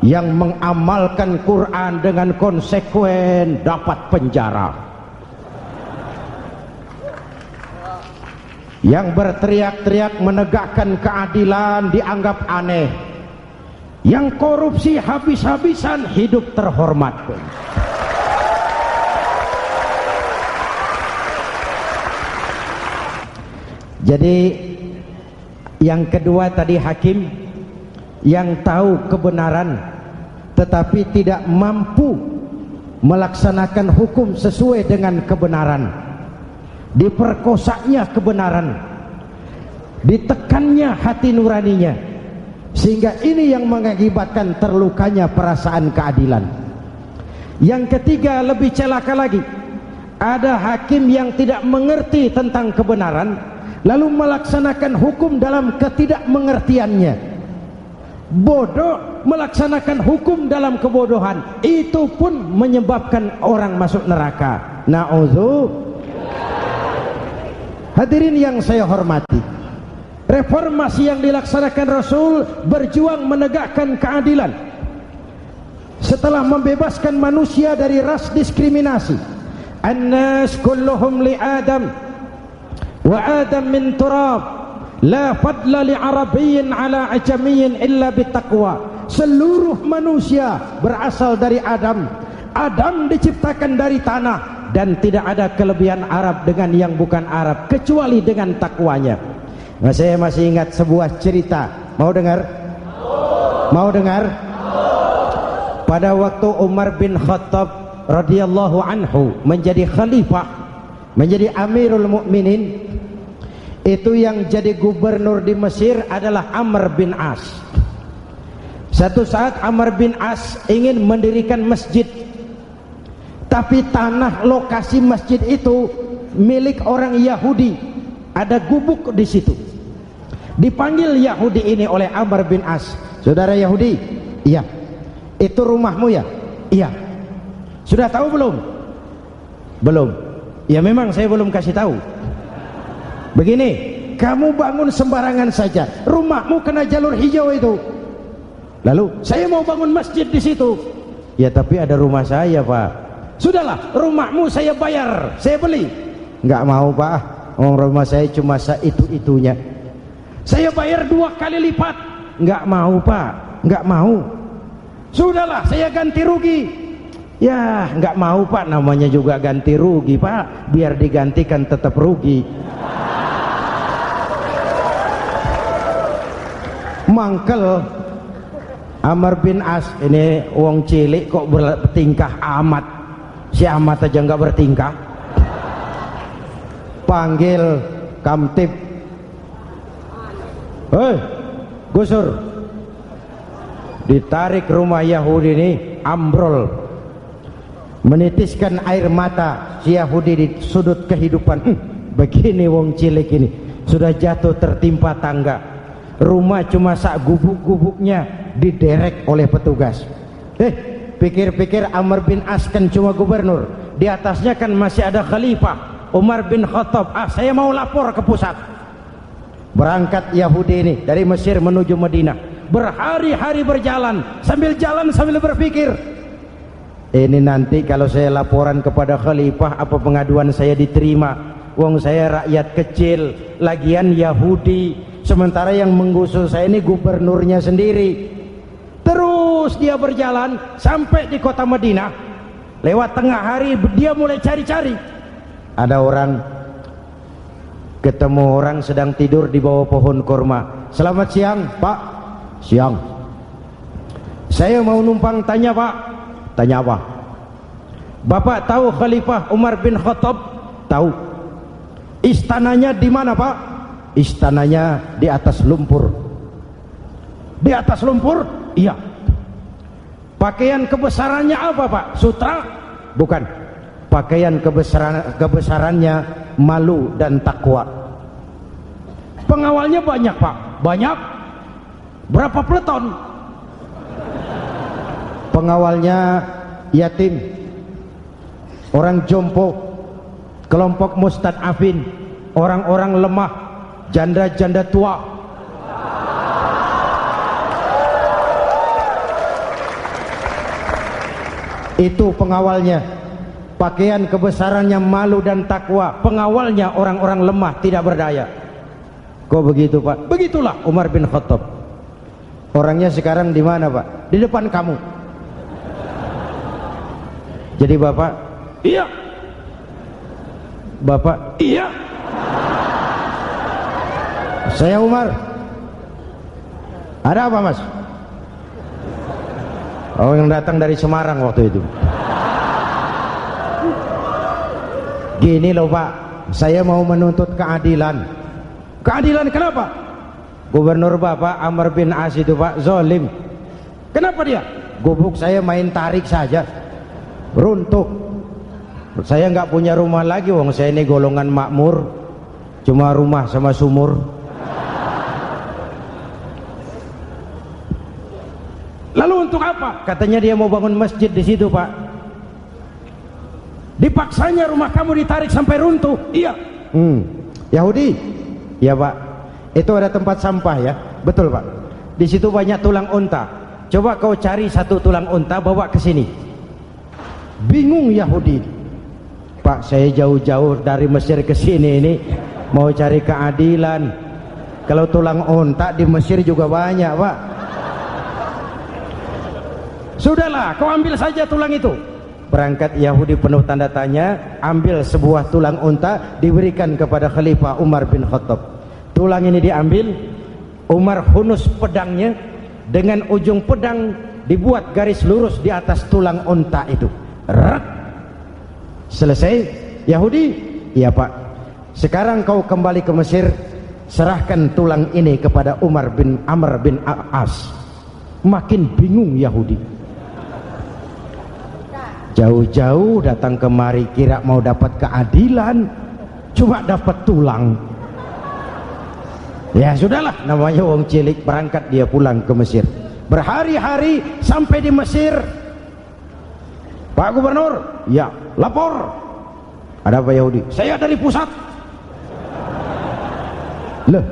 Speaker 1: yang mengamalkan Quran dengan konsekuen dapat penjara, yang berteriak-teriak menegakkan keadilan dianggap aneh, yang korupsi habis-habisan hidup terhormat. Jadi yang kedua tadi hakim yang tahu kebenaran tetapi tidak mampu melaksanakan hukum sesuai dengan kebenaran, diperkosanya kebenaran, ditekannya hati nuraninya, sehingga ini yang mengakibatkan terlukanya perasaan keadilan. Yang ketiga lebih celaka lagi, ada hakim yang tidak mengerti tentang kebenaran lalu melaksanakan hukum dalam ketidakmengertiannya, bodoh melaksanakan hukum dalam kebodohan. Itu pun menyebabkan orang masuk neraka. Na'udzubillah. Hadirin yang saya hormati, reformasi yang dilaksanakan Rasul berjuang menegakkan keadilan setelah membebaskan manusia dari ras diskriminasi. An-nas kulluhum li Adam wa Adam min turab, la fadla li arabiyyin ala ajamiyyin illa bitaqwa. Seluruh manusia berasal dari Adam, Adam diciptakan dari tanah, dan tidak ada kelebihan Arab dengan yang bukan Arab kecuali dengan takwanya. Nah, saya masih ingat sebuah cerita. Mau dengar? Mau dengar? Pada waktu Umar bin Khattab radhiyallahu anhu menjadi khalifah, menjadi Amirul Mukminin, itu yang jadi gubernur di Mesir adalah Amr bin As. Satu saat Amr bin As ingin mendirikan masjid, tapi tanah lokasi masjid itu milik orang Yahudi, ada gubuk di situ. Dipanggil Yahudi ini oleh Amr bin As. Saudara Yahudi, iya. Itu rumahmu ya? Iya. Sudah tahu belum? Belum. Ya memang saya belum kasih tahu. Begini, kamu bangun sembarangan saja, rumahmu kena jalur hijau itu. Lalu saya mau bangun masjid di situ. Ya tapi ada rumah saya, Pak. Sudahlah, rumahmu saya bayar, saya beli. Enggak mau, Pak. Rumah saya cuma itu-itunya. Saya bayar 2 kali lipat. Enggak mau, Pak. Enggak mau. Sudahlah, saya ganti rugi. Ya, enggak mau, Pak. Namanya juga ganti rugi, Pak. Biar digantikan tetap rugi. Mangkel Amr bin As ini wong cilik kok bertingkah amat. Si amat aja enggak bertingkah. Panggil kamtib. Hei, Gusur. Ditarik rumah Yahudi ini, ambrol, menitiskan air mata si Yahudi di sudut kehidupan. Begini wong cilik ini sudah jatuh tertimpa tangga, rumah cuma sak gubuk-gubuknya diderek oleh petugas. Pikir-pikir Amr bin As kan cuma gubernur, di atasnya kan masih ada khalifah Umar bin Khattab. Saya mau lapor ke pusat. Berangkat Yahudi ini dari Mesir menuju Madinah. Berhari-hari berjalan, sambil berpikir, ini nanti kalau saya laporan kepada khalifah, apa pengaduan saya diterima? Wong saya rakyat kecil, lagian Yahudi, sementara yang menggusur saya ini gubernurnya sendiri. Terus dia berjalan sampai di kota Madinah. Lewat tengah hari dia mulai cari-cari. Ada orang, ketemu orang sedang tidur di bawah pohon kurma. Selamat siang, Pak. Siang. Saya mau numpang tanya, Pak. Tanya apa? Bapak tahu Khalifah Umar bin Khattab? Tahu. Istananya di mana, Pak? Istananya di atas lumpur. Di atas lumpur? Iya. Pakaian kebesarannya apa, Pak? Sutra? Bukan. Pakaian kebesarannya malu dan takwa. Pengawalnya banyak, Pak. Banyak. Berapa peleton? Pengawalnya yatim, orang jompo, kelompok mustad'afin, orang-orang lemah, janda-janda tua. Itu pengawalnya. Pakaian kebesarannya malu dan takwa. Pengawalnya orang-orang lemah, tidak berdaya. Kok begitu, Pak? Begitulah Umar bin Khattab. Orangnya sekarang di mana, Pak? Di depan kamu. Jadi Bapak, iya. Bapak, iya. Saya Umar. Ada apa, Mas? Oh, yang datang dari Semarang waktu itu. Gini loh, Pak, saya mau menuntut keadilan. Keadilan kenapa? Gubernur Bapak Amr bin As itu, Pak, zolim. Kenapa dia? Gubuk saya main tarik saja, runtuh. Saya nggak punya rumah lagi, wong saya ini golongan makmur, cuma rumah sama sumur. Lalu untuk apa? Katanya dia mau bangun masjid di situ, Pak. Dipaksanya rumah kamu ditarik sampai runtuh. Iya. Yahudi? Ya, Pak. Itu ada tempat sampah ya, betul, Pak. Di situ banyak tulang unta. Coba kau cari satu tulang unta bawa ke sini. Bingung Yahudi. Pak, saya jauh-jauh dari Mesir ke sini ini mau cari keadilan. Kalau tulang unta di Mesir juga banyak, Pak. Sudahlah, kau ambil saja tulang itu. Berangkat Yahudi penuh tanda tanya, ambil sebuah tulang unta, diberikan kepada Khalifah Umar bin Khattab. Tulang ini diambil, Umar hunus pedangnya, dengan ujung pedang dibuat garis lurus di atas tulang unta itu. Rat. Selesai. Yahudi, iya Pak, sekarang kau kembali ke Mesir, serahkan tulang ini kepada Umar bin Amr bin As. Makin bingung Yahudi, jauh-jauh datang kemari kira mau dapat keadilan, cuma dapat tulang. Ya sudahlah, namanya wong cilik, berangkat dia pulang ke Mesir. Berhari-hari sampai di Mesir. Pak Gubernur, ya lapor. Ada apa Yahudi? Saya dari pusat. Loh,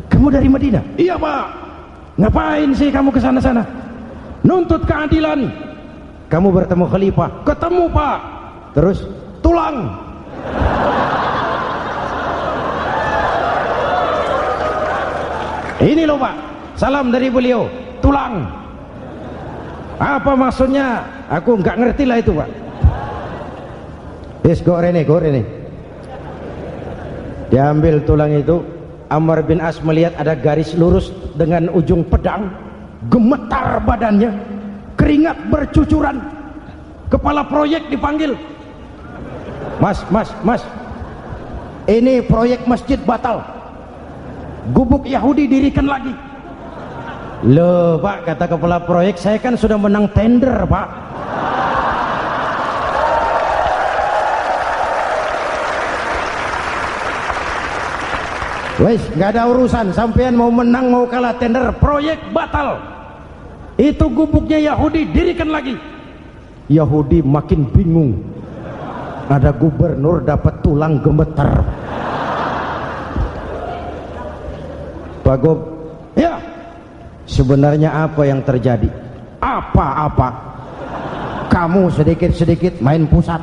Speaker 1: kamu dari Madinah? Iya Pak. Ngapain sih kamu ke sana-sana? Nuntut keadilan. Kamu bertemu Khalifah? Ketemu Pak. Terus tulang. Ini loh Pak, salam dari beliau, tulang. Apa maksudnya? Aku nggak ngerti lah itu Pak. Yes, go rene. Diambil tulang itu, Amr bin As melihat ada garis lurus dengan ujung pedang, gemetar badannya, keringat bercucuran. Kepala proyek dipanggil. Mas, ini proyek masjid batal. Gubuk Yahudi dirikan lagi. Loh Pak, kata kepala proyek, saya kan sudah menang tender Pak. Wes, nggak ada urusan, sampean mau menang mau kalah tender, proyek batal. Itu gubuknya Yahudi dirikan lagi. Yahudi makin bingung. Ada gubernur dapat tulang gemeter. Pak Gob, ya, sebenarnya apa yang terjadi? Apa-apa? Kamu sedikit-sedikit main pusat.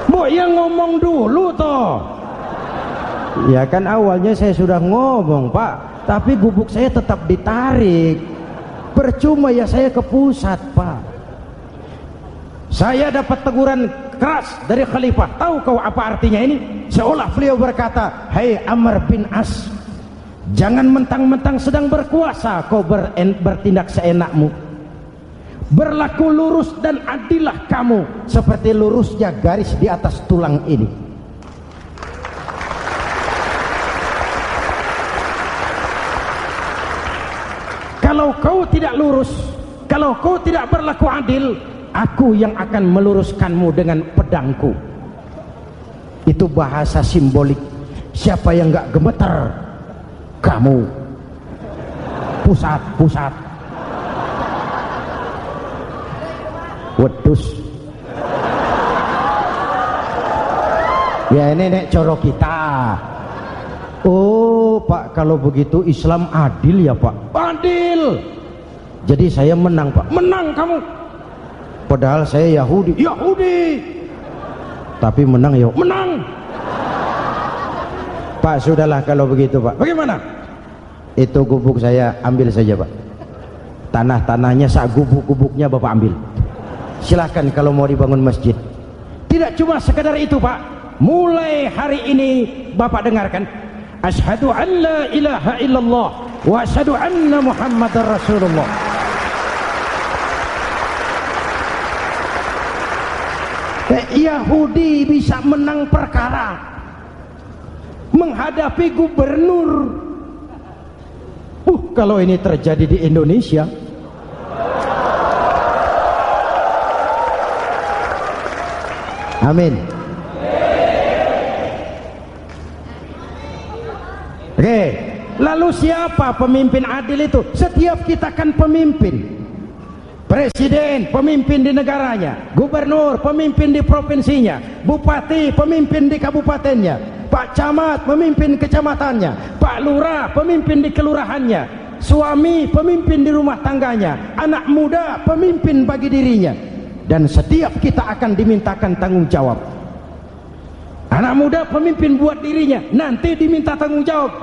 Speaker 1: Bu, yang ngomong dulu toh. Ya kan awalnya saya sudah ngomong Pak, tapi gubuk saya tetap ditarik. Percuma ya saya ke pusat Pak. Saya dapat teguran keras dari Khalifah. Tahu kau apa artinya ini? Seolah beliau berkata, "Hai Amr bin As, jangan mentang-mentang sedang berkuasa kau bertindak seenakmu. Berlaku lurus dan adillah kamu seperti lurusnya garis di atas tulang ini." Kalau kau tidak lurus, kalau kau tidak berlaku adil, aku yang akan meluruskanmu dengan pedangku. Itu bahasa simbolik. Siapa yang gak gemeter? Kamu. Pusat. Wedus. Ya ini nek coro kita. Oh Pak, kalau begitu Islam adil ya Pak? Adil. Jadi saya menang Pak? Menang kamu. Padahal saya Yahudi. Tapi menang ya? Menang. Pak sudahlah kalau begitu Pak. Bagaimana? Itu gubuk saya ambil saja Pak. Tanah-tanahnya sak gubuk-gubuknya Bapak ambil. Silahkan kalau mau dibangun masjid. Tidak cuma sekedar itu Pak. Mulai hari ini Bapak dengarkan. Asyhadu an la ilaha illallah wa asyhadu anna Muhammadar Rasulullah. Yahudi bisa menang perkara menghadapi gubernur. Kalau ini terjadi di Indonesia, amin. Oke, lalu siapa pemimpin adil itu? Setiap kita kan pemimpin. Presiden pemimpin di negaranya, gubernur pemimpin di provinsinya, bupati pemimpin di kabupatennya, Pak Camat pemimpin kecamatannya, Pak Lurah pemimpin di kelurahannya, suami pemimpin di rumah tangganya, anak muda pemimpin bagi dirinya. Dan setiap kita akan dimintakan tanggung jawab. Anak muda pemimpin buat dirinya, nanti diminta tanggung jawab.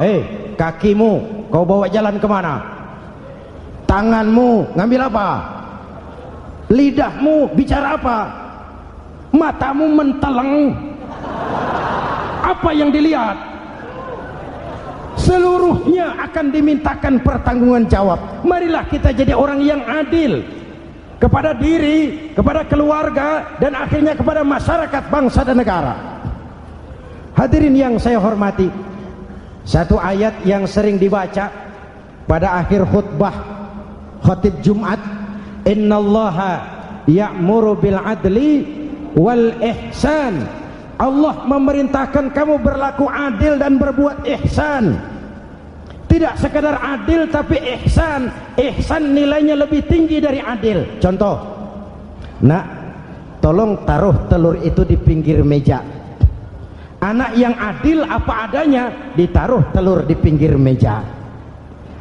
Speaker 1: Kakimu kau bawa jalan kemana? Tanganmu ngambil apa? Lidahmu bicara apa? Matamu menteleng, apa yang dilihat? Seluruhnya akan dimintakan pertanggungan jawab. Marilah kita jadi orang yang adil kepada diri, kepada keluarga, dan akhirnya kepada masyarakat, bangsa dan negara. Hadirin yang saya hormati, satu ayat yang sering dibaca pada akhir khutbah khatib Jumat, innallaha ya'muru bil adli wal ihsan. Allah memerintahkan kamu berlaku adil dan berbuat ihsan. Tidak sekadar adil tapi ihsan. Ihsan nilainya lebih tinggi dari adil. Contoh, nak, tolong taruh telur itu di pinggir meja. Anak yang adil apa adanya, ditaruh telur di pinggir meja.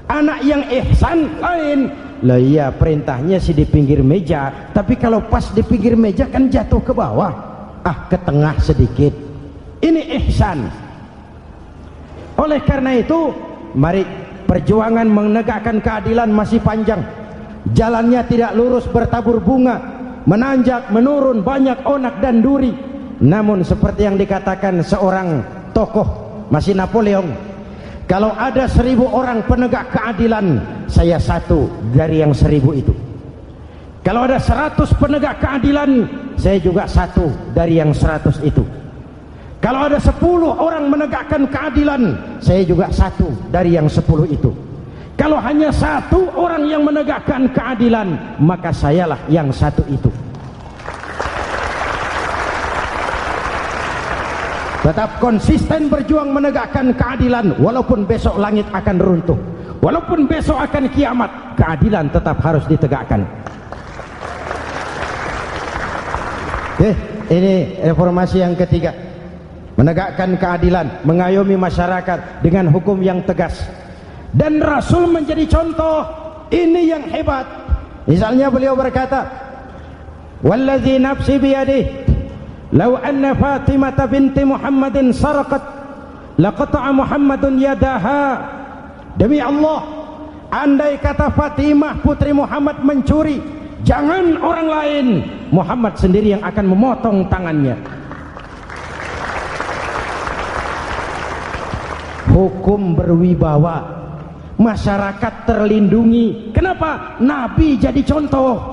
Speaker 1: Anak yang ihsan lain. Lah iya, perintahnya sih di pinggir meja, tapi kalau pas di pinggir meja kan jatuh ke bawah, ke tengah sedikit. Ini ihsan. Oleh karena itu, mari, perjuangan menegakkan keadilan masih panjang. Jalannya tidak lurus bertabur bunga, menanjak, menurun, banyak onak dan duri. Namun seperti yang dikatakan seorang tokoh, masih Napoleon, kalau ada 1000 orang penegak keadilan, saya satu dari yang 1000 itu. Kalau ada 100 penegak keadilan, saya juga satu dari yang 100 itu. Kalau ada 10 orang menegakkan keadilan, saya juga satu dari yang 10 itu. Kalau hanya 1 orang yang menegakkan keadilan, maka sayalah yang 1 itu. Tetap konsisten berjuang menegakkan keadilan, walaupun besok langit akan runtuh, walaupun besok akan kiamat, keadilan tetap harus ditegakkan. Ini reformasi yang ketiga, menegakkan keadilan, mengayomi masyarakat dengan hukum yang tegas. Dan Rasul menjadi contoh, ini yang hebat. Misalnya beliau berkata, wallazi nafsi biyadihi law anna Fatimah binti Muhammadin sarqat laqata'a Muhammadun yadaha. Demi Allah, andai kata Fatimah putri Muhammad mencuri, jangan orang lain, Muhammad sendiri yang akan memotong tangannya. Hukum berwibawa, masyarakat terlindungi. Kenapa? Nabi jadi contoh.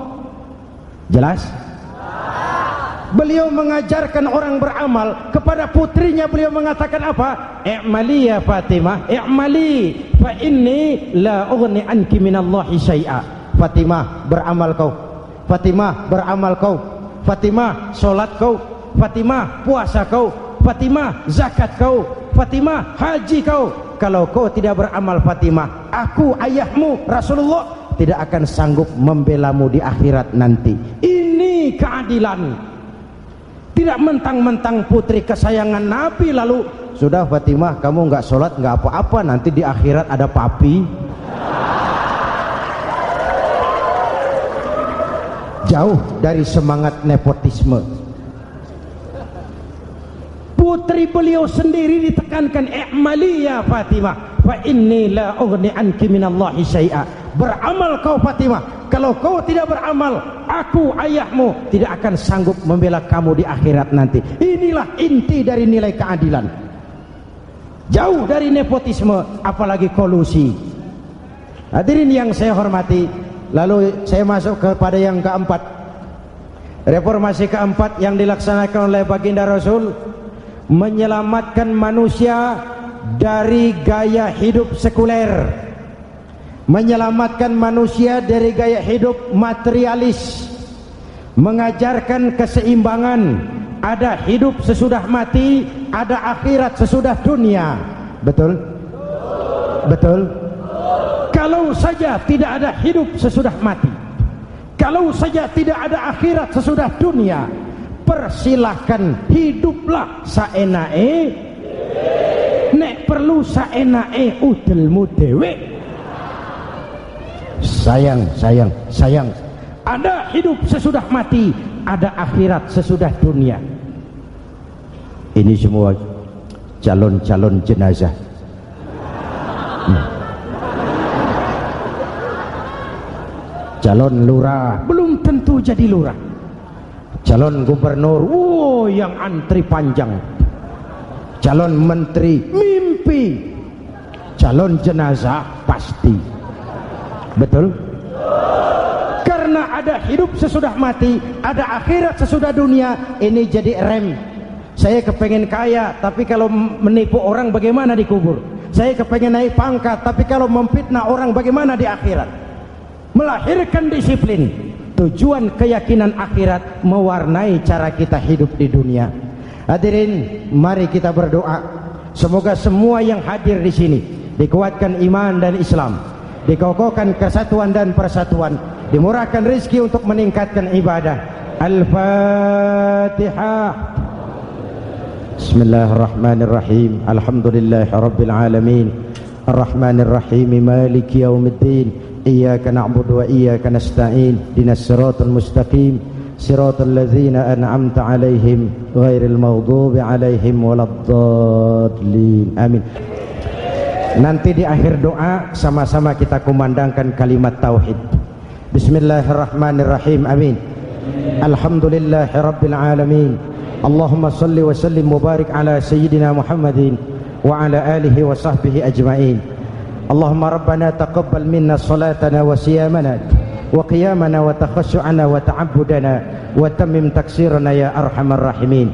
Speaker 1: Jelas? Beliau mengajarkan orang beramal. Kepada putrinya beliau mengatakan apa? I'mali ya Fatimah, i'mali fa inni la ughni anki minallahi syai'a. Fatimah, beramal kau. Fatimah, beramal kau. Fatimah, solat kau. Fatimah, puasa kau. Fatimah, zakat kau. Fatimah, haji kau. Kalau kau tidak beramal Fatimah, aku ayahmu Rasulullah tidak akan sanggup membelamu di akhirat nanti. Ini keadilan. Tidak mentang-mentang putri kesayangan Nabi lalu sudah Fatimah kamu nggak sholat nggak apa-apa, nanti di akhirat ada papi. Jauh dari semangat nepotisme. Putri beliau sendiri ditekankan, i'mali ya Fatimah fa inni la ughni anki minallahi syai'a. Beramal kau Fatimah, kalau kau tidak beramal, aku ayahmu tidak akan sanggup membela kamu di akhirat nanti. Inilah inti dari nilai keadilan. Jauh dari nepotisme, apalagi kolusi. Hadirin yang saya hormati, lalu saya masuk kepada yang keempat. Reformasi keempat yang dilaksanakan oleh baginda Rasul, menyelamatkan manusia dari gaya hidup sekuler, menyelamatkan manusia dari gaya hidup materialis, mengajarkan keseimbangan. Ada hidup sesudah mati, ada akhirat sesudah dunia. Betul? Betul? Kalau saja tidak ada hidup sesudah mati, kalau saja tidak ada akhirat sesudah dunia, persilahkan hiduplah saenae, nek perlu saenae udelmu dewe. Sayang. Ada hidup sesudah mati, ada akhirat sesudah dunia. Ini semua calon-calon jenazah. calon lurah belum tentu jadi lurah, calon gubernur yang antri panjang, calon menteri mimpi, calon jenazah pasti. Betul? Karena ada hidup sesudah mati, ada akhirat sesudah dunia. Ini jadi rem. Saya kepengen kaya, tapi kalau menipu orang bagaimana dikubur? Saya kepengen naik pangkat, tapi kalau memfitnah orang bagaimana di akhirat? Melahirkan disiplin. Tujuan keyakinan akhirat mewarnai cara kita hidup di dunia. Hadirin, mari kita berdoa. Semoga semua yang hadir di sini dikuatkan iman dan Islam, dikokohkan kesatuan dan persatuan, dimurahkan rezeki untuk meningkatkan ibadah. Al-Fatihah. Bismillahirrahmanirrahim. Alhamdulillahirabbil alamin. Arrahmanirrahim. Maliki yaumiddin. Iyyaka na'budu wa iyyaka nasta'in. Ihdinas siratal mustaqim. Siratal ladzina an'amta 'alaihim ghairil maghdubi 'alaihim waladdallin. Amin. Nanti di akhir doa sama-sama kita kumandangkan kalimat tauhid. Bismillahirrahmanirrahim. Amin. Alhamdulillahirabbil alamin. Allahumma salli wa sallim mubarik ala sayyidina Muhammadin wa ala alihi wa sahbihi ajma'in. Allahumma rabbana taqabbal minna salatana wa siyamana wa qiyamana wa takhashu'ana wa ta'abbudana wa tammim taksirana ya arhamar rahimin.